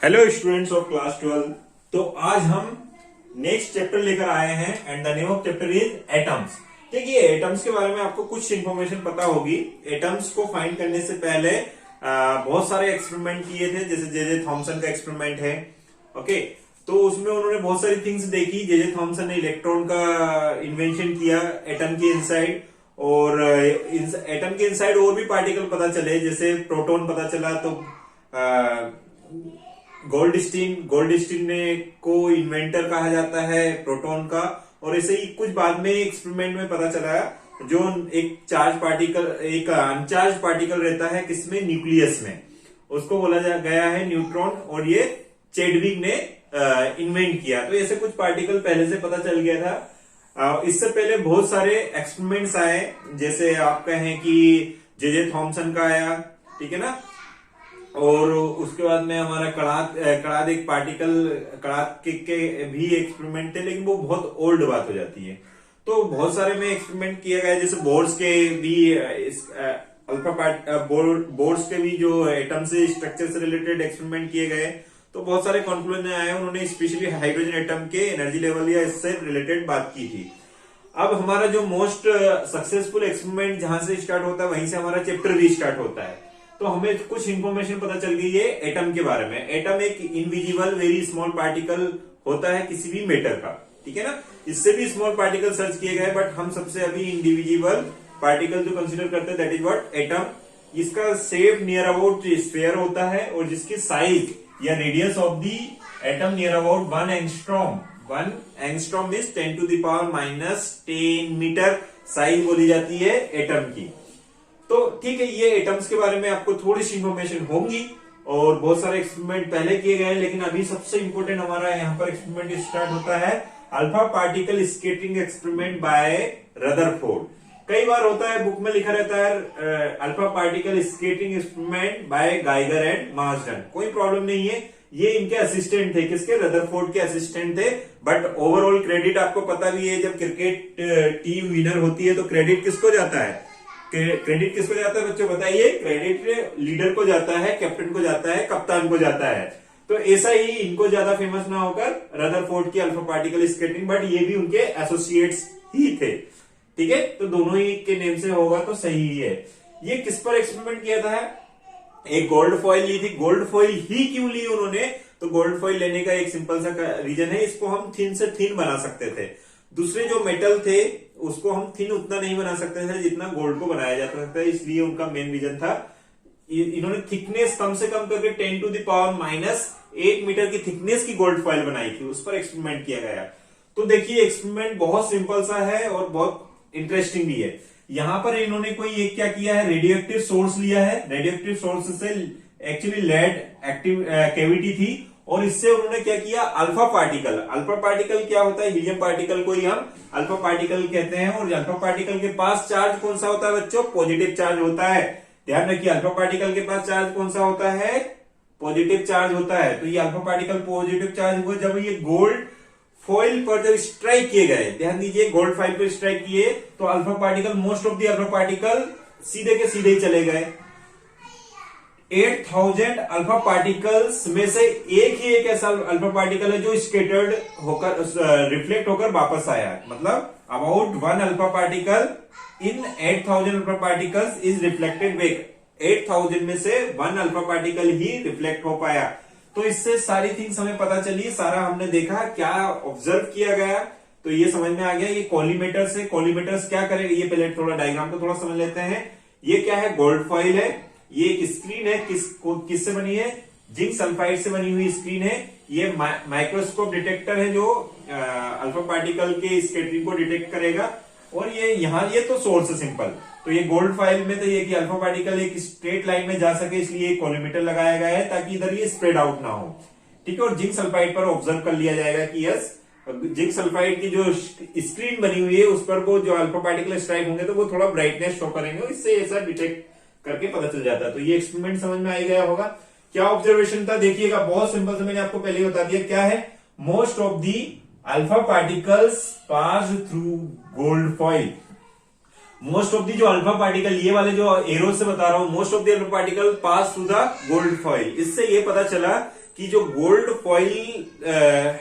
Hello students of class 12। तो आज हम नेक्स्ट चैप्टर लेकर आए हैं and the name of chapter is atoms. देखिए एटम्स के बारे में आपको कुछ इंफॉर्मेशन पता होगी। एटम्स को फाइंड करने से पहले बहुत सारे एक्सपेरिमेंट किए थे, जैसे जे थॉमसन का एक्सपेरिमेंट है। ओके, तो उसमें उन्होंने बहुत सारी थिंग्स देखी। जे थॉमसन ने इलेक्ट्रॉन का इन्वेंशन किया एटम के इनसाइड, और एटम के इनसाइड और भी पार्टिकल पता चले, जैसे प्रोटॉन पता चला। तो गोल्डस्टीन ने को इन्वेंटर कहा जाता है प्रोटॉन का। और ऐसे ही कुछ बाद में एक्सपेरिमेंट में पता चला जो एक चार्ज पार्टिकल, एक अनचार्ज पार्टिकल रहता है किसमें, न्यूक्लियस में, उसको बोला गया है न्यूट्रॉन। और ये चैडविक ने इन्वेंट किया। तो ऐसे कुछ पार्टिकल पहले से पता चल गया था। इससे पहले बहुत सारे एक्सपेरिमेंट्स आए, जैसे आप कहें कि जे थॉमसन का आया, ठीक है ना। और उसके बाद में हमारा कड़ाद एक पार्टिकल, कड़ाद के भी एक्सपेरिमेंट थे, लेकिन वो बहुत ओल्ड बात हो जाती है। तो बहुत सारे में एक्सपेरिमेंट किया गया, जैसे बोर्ड्स के भी बोर्ड्स के भी जो एटम से स्ट्रक्चर से रिलेटेड एक्सपेरिमेंट किए गए। तो बहुत सारे कंक्लूजन आए। उन्होंने स्पेशली हाइड्रोजन एटम के एनर्जी लेवल या इससे रिलेटेड बात की थी। अब हमारा जो मोस्ट सक्सेसफुल एक्सपेरिमेंट जहां से स्टार्ट होता है, वहीं से हमारा चैप्टर भी स्टार्ट होता है। तो हमें कुछ इंफॉर्मेशन पता चल गई है एटम के बारे में। एटम एक इनविजिबल वेरी स्मॉल पार्टिकल होता है किसी भी मैटर का, ठीक है ना। इससे भी स्मॉल पार्टिकल सर्च किए गए, बट हम सबसे अभी इंडिविजिबल पार्टिकल जो कंसीडर करते हैं दैट इज व्हाट एटम। इसका शेप नियर अबाउट स्फीयर होता है, और जिसकी साइज या radius of the atom near about 1 angstrom. 1 angstrom means 10⁻⁻10 metre size बोली जाती है एटम की। तो ठीक है, ये एटम्स के बारे में आपको थोड़ी सी इंफॉर्मेशन होंगी। और बहुत सारे एक्सपेरिमेंट पहले किए गए हैं, लेकिन अभी सबसे इंपॉर्टेंट हमारा यहाँ पर एक्सपेरिमेंट स्टार्ट होता है alpha particle scattering experiment by Rutherford. कई बार होता है बुक में लिखा रहता है alpha particle scattering experiment by Geiger and Marsden. कोई प्रॉब्लम नहीं है, ये इनके असिस्टेंट थे, किसके, रदरफोर्ड के असिस्टेंट थे। बट ओवरऑल क्रेडिट आपको पता भी है, जब क्रिकेट टीम विनर होती है तो क्रेडिट किसको जाता है, क्रेडिट किसको जाता है बच्चों बताइए। क्रेडिट लीडर को जाता है, कैप्टन को जाता है, कप्तान को जाता है। तो ऐसा ही इनको ज्यादा फेमस ना होकर रदरफोर्ड की अल्फा पार्टिकल स्कैटरिंग, बट ये भी उनके एसोसिएट्स ही थे, ठीक है। तो दोनों ही के नेम से होगा तो सही ही है। ये किस पर एक्सपेरिमेंट किया था, एक गोल्ड फॉइल ली थी। गोल्ड फॉइल ही क्यों ली उन्होंने, तो गोल्ड फॉइल लेने का एक सिंपल सा रीजन है, इसको हम थिन से थिन बना सकते थे। दूसरे जो मेटल थे उसको हम थिन उतना नहीं बना सकते थे जितना गोल्ड को बनाया जा सकता है, इसलिए उनका मेन रीजन था। इन्होंने थिकनेस कम से कम करके 10⁻⁻8 मीटर की थिकनेस की गोल्ड फॉइल बनाई थी, उस पर एक्सपेरिमेंट किया गया। तो देखिए एक्सपेरिमेंट बहुत सिंपल सा है और बहुत इंटरेस्टिंग भी है। यहां पर इन्होंने कोई एक क्या किया है, रेडियोएक्टिव सोर्स लिया है। रेडियोएक्टिव सोर्स से एक्चुअली लेड एक्टिव कैविटी थी, और इससे उन्होंने क्या किया, अल्फा पार्टिकल। अल्फा पार्टिकल क्या होता है, हीलियम पार्टिकल को ही हम अल्फा पार्टिकल कहते हैं। और अल्फा पार्टिकल के पास चार्ज कौन सा होता है बच्चों, पॉजिटिव चार्ज होता है। ध्यान रखिए, अल्फा पार्टिकल के पास चार्ज कौन सा होता है, पॉजिटिव चार्ज होता है। तो ये अल्फा पार्टिकल पॉजिटिव चार्ज हुआ जब ये गोल्ड फॉइल पर जब स्ट्राइक किए गए। ध्यान दीजिए, गोल्ड फॉइल पर स्ट्राइक किए तो alpha particle, most of the alpha particle सीधे के सीधे ही चले गए। 8000 अल्फा पार्टिकल्स में से एक ऐसा अल्फा पार्टिकल है जो स्कैटर्ड होकर, रिफ्लेक्ट होकर वापस आया। मतलब about 1 alpha particle in 8000 alpha particles is reflected back. 8000 में से 1 अल्फा पार्टिकल ही रिफ्लेक्ट हो पाया। तो इससे सारी थिंग्स हमें पता चली, सारा हमने देखा, क्या ऑब्जर्व किया गया, तो ये समझ में आ गया। ये कॉलीमेटर से, कॉलीमेटर्स क्या करेगा, ये पहले थोड़ा डायग्राम को थोड़ा समझ लेते हैं। ये क्या है, गोल्ड फॉइल है। ये एक स्क्रीन है, किससे बनी है, जिंक सल्फाइड से बनी हुई स्क्रीन है। ये माइक्रोस्कोप डिटेक्टर है जो अल्फा पार्टिकल के स्कैटरिंग को डिटेक्ट करेगा। और ये यहाँ, ये तो सोर्स है सिंपल। तो ये गोल्ड फाइल में तो ये कि अल्फा पार्टिकल एक स्ट्रेट लाइन में जा सके, इसलिए कॉलीमीटर लगाया गया है ताकि इधर ये स्प्रेड आउट ना हो, ठीक है। और जिंक सल्फाइड पर ऑब्जर्व कर लिया जाएगा कि यस, जिंक सल्फाइड की जो स्क्रीन बनी हुई है उस पर वो जो अल्फा पार्टिकल स्ट्राइक होंगे तो वो थोड़ा ब्राइटनेस शो करेंगे, इससे ऐसा डिटेक्ट करके पता चल जाता है। तो ये एक्सपेरिमेंट समझ में आ गया होगा। क्या ऑब्जर्वेशन था देखिएगा, बहुत सिंपल से मैंने आपको पहले ही बता दिया। क्या है, most of the alpha particles pass through gold foil. Most of दी जो अल्फा पार्टिकल, ये वाले जो एरो से बता रहा हूं, most of the alpha particle pass through the gold foil. इससे ये पता चला कि जो गोल्ड फॉइल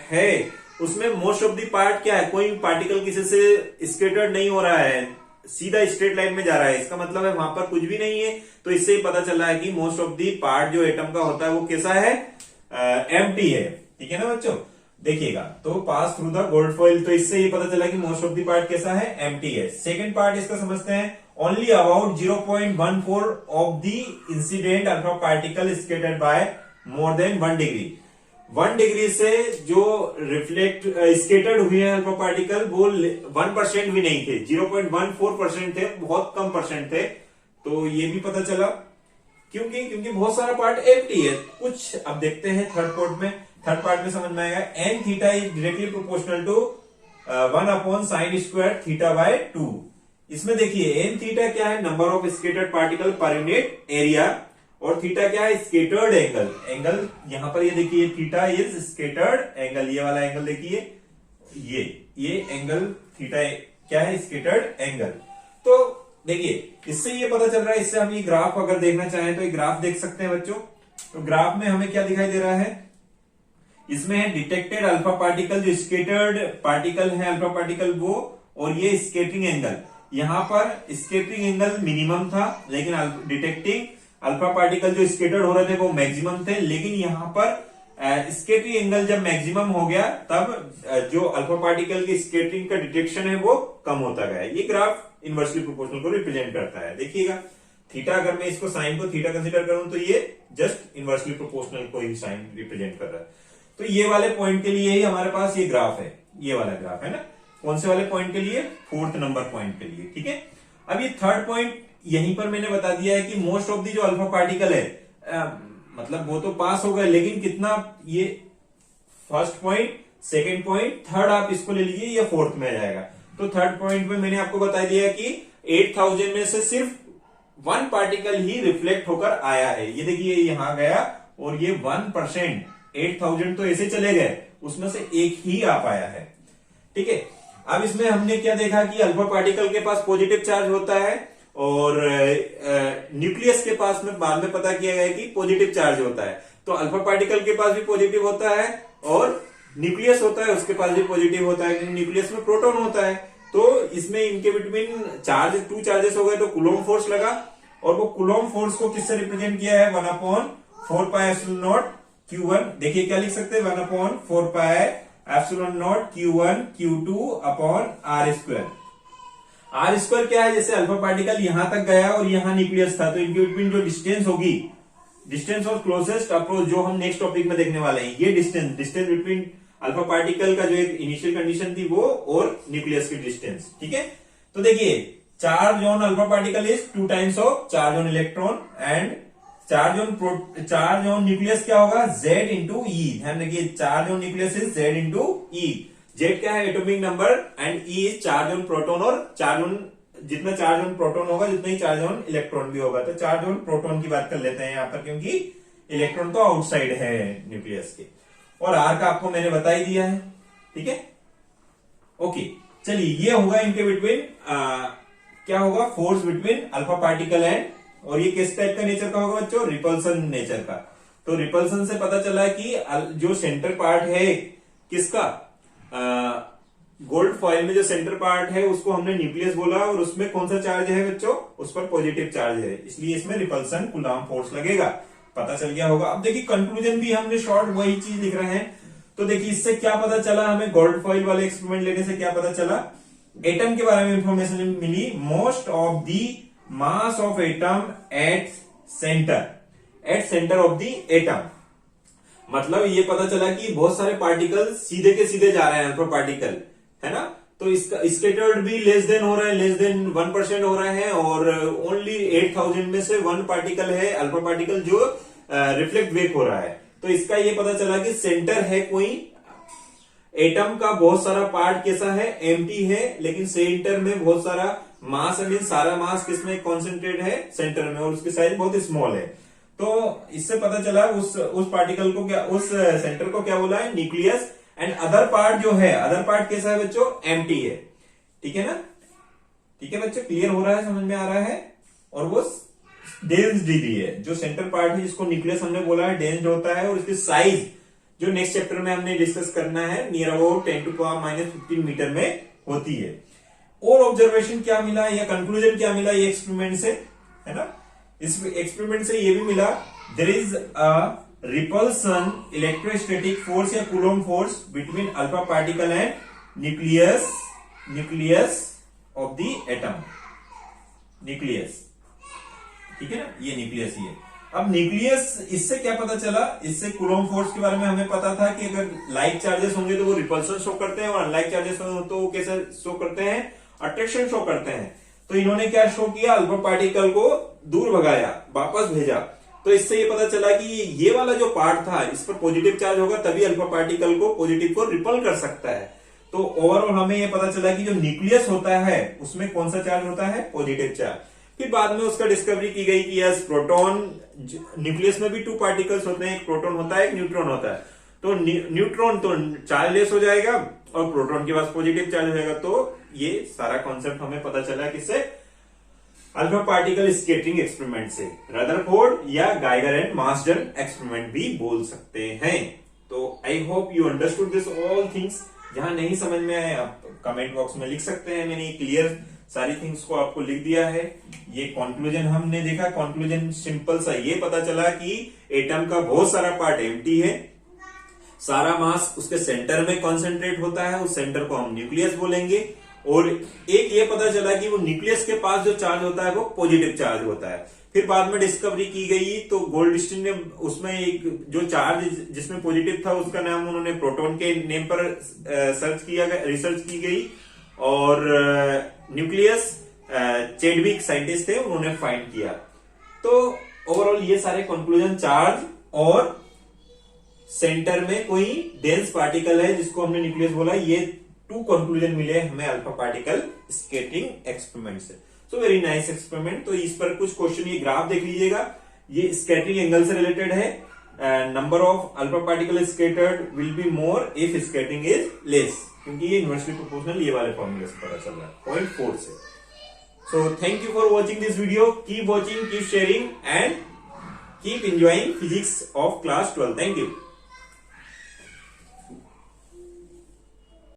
है उसमें मोस्ट ऑफ द पार्ट क्या है, कोई पार्टिकल किसी से स्केटर्ड नहीं हो रहा है, सीधा स्ट्रेट लाइन में जा रहा है, इसका मतलब है वहां पर कुछ भी नहीं है। तो इससे ही पता चल रहा है कि मोस्ट ऑफ द पार्ट जो एटम का होता है वो कैसा है, एम्प्टी है। ठीक है ना बच्चों, देखिएगा तो pass through the gold foil, तो इससे ये पता चला कि मोस्ट ऑफ द पार्ट कैसा है, एम्प्टी है। सेकंड पार्ट इसका समझते हैं, only about 0.14 of the incident alpha particle scattered by more than 1 degree. 1 degree से जो रिफ्लेक्ट स्केटर्ड हुए हैं अल्फा पार्टिकल वो 1% भी नहीं थे, 0.14% थे, बहुत कम परसेंट थे। तो ये भी पता चला क्योंकि बहुत सारा पार्ट एम्प्टी है कुछ। अब देखते हैं थर्ड पार्ट में समझ में आएगा। N theta is directly proportional to 1/sin² theta by 2। इसमें देखिए एन थीटा क्या है, number of scattered particle per unit area, और थीटा क्या है, स्केटर्ड एंगल। यहां पर ये देखिए थीटा इज स्केटर्ड एंगल, ये वाला एंगल देखिए, ये एंगल थीटा क्या है, स्केटर्ड एंगल। तो देखिए इससे ये पता चल रहा है, इससे हम ये ग्राफ अगर देखना चाहें तो ये ग्राफ देख सकते हैं बच्चों। तो ग्राफ में हमें क्या दिखाई दे रहा है, इसमें है डिटेक्टेड अल्फा पार्टिकल, जो स्केटर्ड पार्टिकल है अल्फा पार्टिकल वो, और ये स्केटरिंग एंगल। यहां पर स्केटरिंग एंगल मिनिमम था, लेकिन डिटेक्टिंग अल्फा पार्टिकल जो स्केटर्ड हो रहे थे वो मैक्सिमम थे। लेकिन यहां पर स्केटरिंग एंगल जब मैक्सिमम हो गया तब जो अल्फा पार्टिकल की स्केटरिंग का डिटेक्शन है वो कम होता गया। ये ग्राफ इनवर्सली प्रोपोर्शनल को रिप्रेजेंट करता है। देखिएगा थीटा, अगर मैं इसको साइन को थीटा कंसीडर करूं तो ये जस्ट इनवर्सली प्रोपोर्शनल को ही साइन रिप्रेजेंट कर रहा है। तो ये वाले पॉइंट के लिए ही हमारे पास ये ग्राफ है, ये वाला ग्राफ है ना। कौन से वाले पॉइंट के लिए, 4th नंबर पॉइंट के लिए। ठीक है, अब ये थर्ड पॉइंट यहीं पर मैंने बता दिया है कि मोस्ट ऑफ दी जो अल्फा पार्टिकल है मतलब वो तो पास हो गए, लेकिन कितना, ये first point, second point, third आप इसको ले लीजिए, ये 4th में आ जाएगा। तो थर्ड पॉइंट में मैंने आपको बता दिया कि 8000 में से सिर्फ 1 पार्टिकल ही रिफ्लेक्ट होकर आया है। ये देखिए यहां गया और ये 1%, 8000 तो ऐसे चले गए, उसमें से एक ही आ पाया है। ठीक है, अब इसमें हमने क्या देखा कि अल्फा पार्टिकल के पास पॉजिटिव चार्ज होता है और न्यूक्लियस के पास में बाद में पता किया गया कि पॉजिटिव चार्ज होता है। तो अल्फा पार्टिकल के पास भी पॉजिटिव होता है और न्यूक्लियस होता है उसके पास भी पॉजिटिव होता है, क्योंकि न्यूक्लियस में प्रोटॉन होता है। तो इसमें इनके बिटवीन चार्ज 2 चार्जेस हो गए, तो कूलॉम फोर्स लगा, और वो कूलॉम फोर्स को किससे रिप्रेजेंट किया है, 1/4πε0 Q1। देखिए क्या लिख सकते हैं, 1/4πε0 Q1 Q2 upon R²। R² क्या है, जैसे अल्फा पार्टिकल यहां तक गया और यहां न्यूक्लियस था, तो इनके बिटवीन जो डिस्टेंस होगी, डिस्टेंस ऑफ क्लोजेस्ट अप्रोच, जो हम नेक्स्ट टॉपिक में देखने वाले हैं, ये डिस्टेंस बिटवीन अल्फा पार्टिकल का जो एक इनिशियल कंडीशन थी वो और न्यूक्लियस की डिस्टेंस। ठीक है, तो देखिए charge on alpha particle is 2 times of charge on electron, and charge on nucleus क्या होगा, Z इंटू ई। ध्यान रखिए charge on nucleus is Z into E. Z क्या है, atomic number, and E is charge on proton, और charge on, जितना charge on proton होगा जितना ही चार्ज ऑन इलेक्ट्रॉन भी होगा। तो चार्ज ऑन प्रोटॉन की बात कर लेते हैं यहाँ पर, क्योंकि इलेक्ट्रॉन तो आउटसाइड है न्यूक्लियस के, और R का आपको मैंने बता ही दिया है। ठीक है, ओके, चलिए ये होगा इनके बिटवीन क्या होगा, force between alpha particle and, और ये किस टाइप का नेचर का होगा बच्चों, रिपल्सन नेचर का। तो रिपल्सन से पता चला कि जो सेंटर पार्ट है किसका, गोल्ड फॉइल में जो सेंटर पार्ट है उसको हमने न्यूक्लियस बोला, और उसमें कौन सा चार्ज है बच्चों, उस पर पॉजिटिव चार्ज है, इसलिए इसमें रिपल्सन कूलॉम फोर्स लगेगा। पता चल गया होगा। अब देखिए कंक्लूजन भी हमने शॉर्ट वही चीज लिख रहे हैं। तो देखिए इससे क्या पता चला हमें, गोल्ड फॉइल वाले एक्सपेरिमेंट लेने से क्या पता चला, एटम के बारे में इंफॉर्मेशन मिली। Most of the mass of atom at centre of the atom, मतलब ये पता चला कि बहुत सारे पार्टिकल सीधे के सीधे जा रहे हैं, अल्फा पार्टिकल है ना। तो इसका स्केटर्ड भी लेस देन हो रहा है, लेस देन 1% हो रहे हैं, और ओनली 8000 में से 1 पार्टिकल है अल्फा पार्टिकल जो रिफ्लेक्ट वेक हो रहा है। तो इसका ये पता चला कि सेंटर है कोई, एटम का बहुत सारा पार्ट कैसा है, एम्प्टी है, लेकिन सेंटर में बहुत सारा मास है, सारा मास किसमें कॉन्सेंट्रेट है, सेंटर में, और उसकी साइज बहुत स्मॉल है। तो इससे पता चला उस पार्टिकल को क्या, उस सेंटर को क्या बोला है, न्यूक्लियस, एंड अदर पार्ट जो है, अदर पार्ट कैसा है बच्चों, एम्प्टी है। ठीक है ना, ठीक है बच्चों, क्लियर हो रहा है, समझ में आ रहा है। और वो डेंस्ड दी है, जो सेंटर पार्ट है जिसको न्यूक्लियस हमने बोला है डेंस्ड होता है, और इसकी साइज जो नेक्स्ट चैप्टर में हमने डिस्कस करना है नियर अबाउट 10⁻⁻15 मीटर में होती है। और ऑब्जर्वेशन क्या मिला या कंक्लूजन क्या मिला ये एक्सपेरिमेंट से, है ना, इस एक्सपेरिमेंट से ये भी मिला there is a repulsion electrostatic force या Coulomb force between alpha particle and nucleus of the atom, nucleus, ठीक है ना, ये न्यूक्लियस ही है। अब न्यूक्लियस, इससे क्या पता चला, इससे कूलॉम फोर्स के बारे में हमें पता था कि अगर लाइक चार्जेस होंगे तो वो रिपल्सन शो करते हैं, और अनलाइक चार्जेस हो तो वो कैसे शो करते हैं, अट्रैक्शन शो करते हैं। तो इन्होंने क्या शो किया, अल्फा पार्टिकल को दूर भगाया, वापस भेजा। तो इससे ये पता चला कि ये वाला जो पार्ट था इस पर पॉजिटिव चार्ज होगा, तभी अल्फा पार्टिकल को पॉजिटिव को रिपल कर सकता है। तो ओवरऑल हमें ये पता चला कि जो न्यूक्लियस होता है उसमें कौन सा चार्ज होता है, पॉजिटिव चार्ज। फिर बाद में उसका डिस्कवरी की गई कि यस प्रोटॉन, न्यूक्लियस में भी 2 पार्टिकल्स होते हैं, एक प्रोटॉन होता है, एक न्यूट्रॉन होता है। तो न्यूट्रॉन तो चार्जलेस हो जाएगा और प्रोटॉन के पास पॉजिटिव चार्ज हो जाएगा। तो ये सारा कॉन्सेप्ट हमें पता चला किससे, अल्फा पार्टिकल स्कैटरिंग एक्सपेरिमेंट से, रदरफोर्ड या गाइगर एंड मार्सडन एक्सपेरिमेंट भी बोल सकते हैं। तो I hope you understood this all things. जहां नहीं समझ में आए आप कमेंट बॉक्स में लिख सकते हैं, मैंने क्लियर सारी थिंग्स को आपको लिख दिया है। ये कंक्लूजन हमने देखा, कंक्लूजन सिंपल सा ये पता चला कि एटम का बहुत सारा पार्ट एम्प्टी है, सारा मास उसके सेंटर में कॉन्सेंट्रेट होता है, उस सेंटर को हम न्यूक्लियस बोलेंगे। और एक ये पता चला कि वो न्यूक्लियस के पास जो चार्ज होता है वो पॉजिटिव चार्ज होता है। फिर बाद में डिस्कवरी की गई तो गोल्डस्टीन ने उसमें एक जो चार्ज जिसमें पॉजिटिव था उसका नाम उन्होंने प्रोटॉन के नेम पर रिसर्च की गई, और न्यूक्लियस चेडविक साइंटिस्ट थे उन्होंने फाइंड किया। तो ओवरऑल ये सारे कंक्लूजन, चार्ज और सेंटर में कोई डेंस पार्टिकल है जिसको हमने न्यूक्लियस बोला, ये 2 कंक्लूजन मिले हमें अल्फा पार्टिकल स्कैटरिंग एक्सपेरिमेंट से। So very nice experiment. तो इस पर कुछ क्वेश्चन, ये ग्राफ देख लीजिएगा, ये स्कैटरिंग एंगल से रिलेटेड है। Number of alpha particle scattered will be more if scattering is less, क्योंकि ये इनवर्सली प्रोपोर्शनल ये वाले फॉर्मूले से पता चल रहा है 0.4 से। So thank you for watching this video, keep watching, keep sharing and keep enjoying physics of class 12। Thank you.